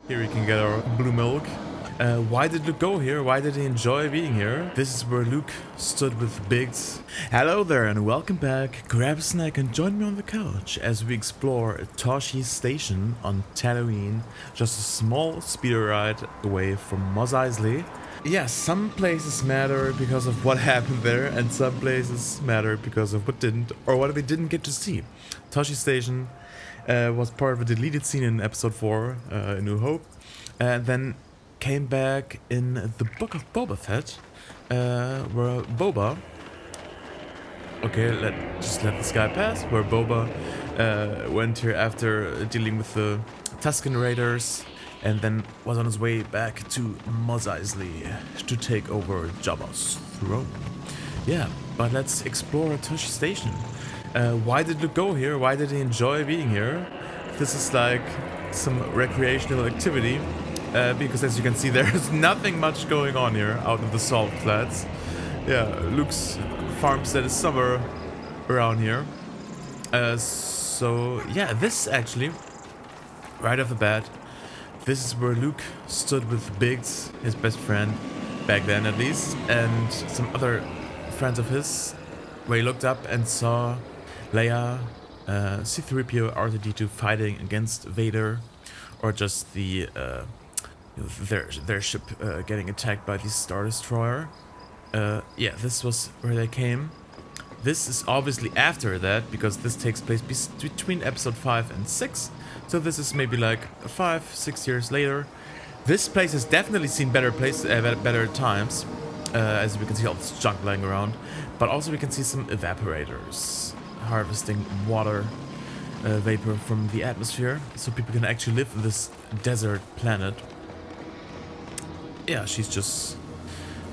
Here we can get our blue milk. Why did Luke go here? Why did he enjoy being here? This is where Luke stood with Biggs. Hello there and welcome back. Grab a snack and join me on the couch as we explore Tosche Station on Tatooine. Just a small speeder ride away from Mos Eisley. Yeah, some places matter because of what happened there, and some places matter because of what didn't, or what we didn't get to see. Tosche Station was part of a deleted scene in episode 4, A New Hope, and then came back in the Book of Boba Fett, where Boba... Okay, just let this guy pass. Where Boba went here after dealing with the Tusken Raiders, and then was on his way back to Mos Eisley to take over Jabba's throne. Yeah, but let's explore Tosche Station. Why did Luke go here? Why did he enjoy being here? This is like some recreational activity. Because as you can see, there's nothing much going on here out in the salt flats. Yeah, Luke's farmstead is somewhere around here. So yeah, this actually, right off the bat, this is where Luke stood with Biggs, his best friend, back then at least, and some other friends of his, where he looked up and saw Leia, C-3PO, R2-D2 fighting against Vader, or just the their ship getting attacked by the Star Destroyer. Yeah, this was where they came. This is obviously after that, because this takes place between episode 5 and 6. So this is maybe like 5-6 years later. This place has definitely seen better times, as we can see all this junk lying around. But also we can see some evaporators harvesting water vapor from the atmosphere, so people can actually live in this desert planet. Yeah, she's just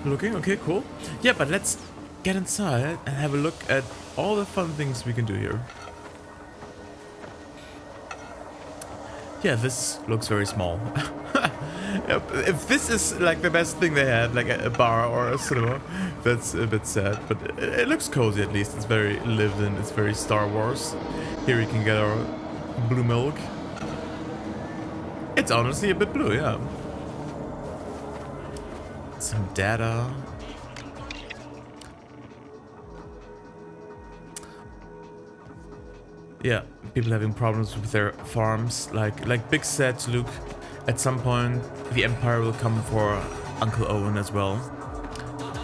looking. Okay, cool. Yeah, but let's get inside and have a look at all the fun things we can do here. Yeah, this looks very small. Yep. If this is like the best thing they had, like a bar or a cinema, that's a bit sad. But it looks cozy at least. It's very lived in. It's very Star Wars. Here we can get our blue milk. It's honestly a bit blue, yeah. Some data. Yeah, people having problems with their farms. Like Big said to Luke, at some point the Empire will come for Uncle Owen as well.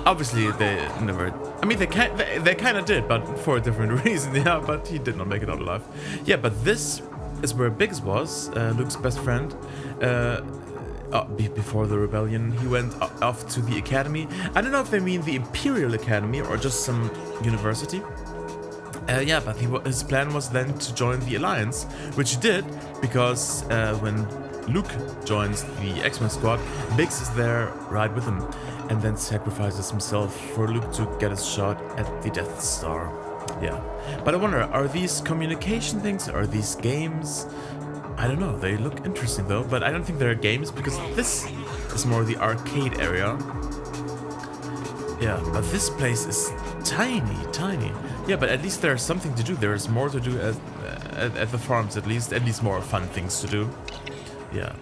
Obviously they never... I mean, they kind of did, but for a different reason, yeah, but he did not make it out alive. Yeah, but this is where Biggs was, Luke's best friend. Before the rebellion, he went off to the academy. I don't know if they mean the Imperial Academy or just some university. Yeah, but his plan was then to join the Alliance, which he did, because when Luke joins the X-Men squad, Biggs is there right with him, and then sacrifices himself for Luke to get his shot at the Death Star. Yeah, but I wonder, are these communication things? Are these games? I don't know, they look interesting though, but I don't think they're games, because this is more the arcade area. Yeah, but this place is tiny. Yeah, but at least there's something to do. There's more to do at the farms, at least more fun things to do. Yeah.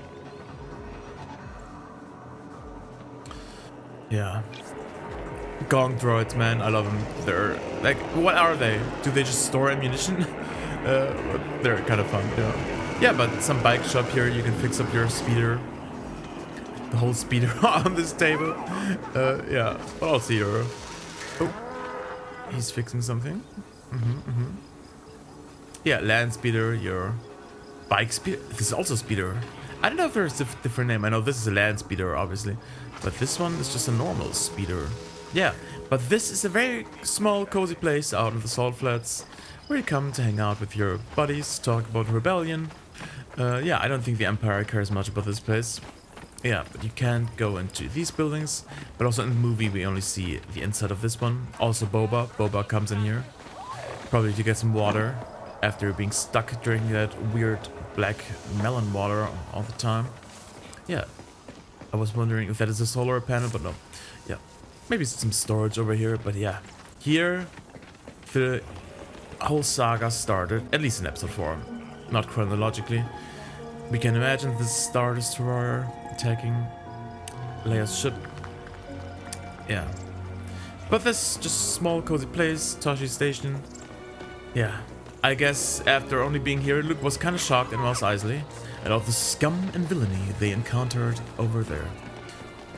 Yeah. Gong droids, man, I love them. They're like, what are they? Do they just store ammunition? They're kind of fun, yeah. Yeah, but some bike shop here, you can fix up your speeder. The whole speeder on this table. Yeah, what else here? Oh, he's fixing something. Yeah, land speeder, your bike speeder. This is also speeder. I don't know if there's a different name. I know this is a land speeder, obviously. But this one is just a normal speeder. Yeah, but this is a very small, cozy place out in the salt flats, where you come to hang out with your buddies, talk about rebellion. Yeah, I don't think the Empire cares much about this place. Yeah, but you can't go into these buildings. But also in the movie, we only see the inside of this one. Also Boba. Boba comes in here, probably to get some water after being stuck drinking that weird black melon water all the time. Yeah, I was wondering if that is a solar panel, but no. Yeah, maybe some storage over here, but yeah. Here, the whole saga started, at least in episode 4. Not chronologically. We can imagine the Star Destroyer attacking Leia's ship. Yeah. But this just a small cozy place, Tosche Station. Yeah. I guess after only being here, Luke was kind of shocked and Mos Eisley at all the scum and villainy they encountered over there.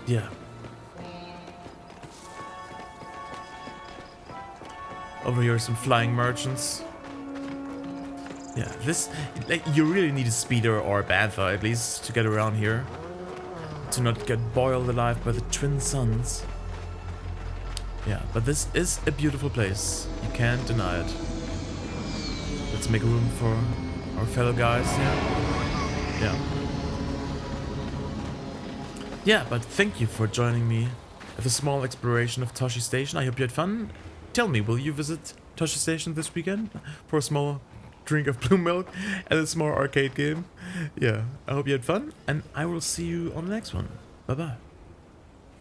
Yeah. Over here are some flying merchants. Yeah, this... like, you really need a speeder or a bantha, at least, to get around here. To not get boiled alive by the twin suns. Yeah, but this is a beautiful place. You can't deny it. Let's make room for our fellow guys here. Yeah. Yeah, but thank you for joining me at the small exploration of Tosche Station. I hope you had fun. Tell me, will you visit Tosche Station this weekend for a small drink of blue milk and a small arcade game? Yeah, I hope you had fun, and I will see you on the next one. Bye-bye.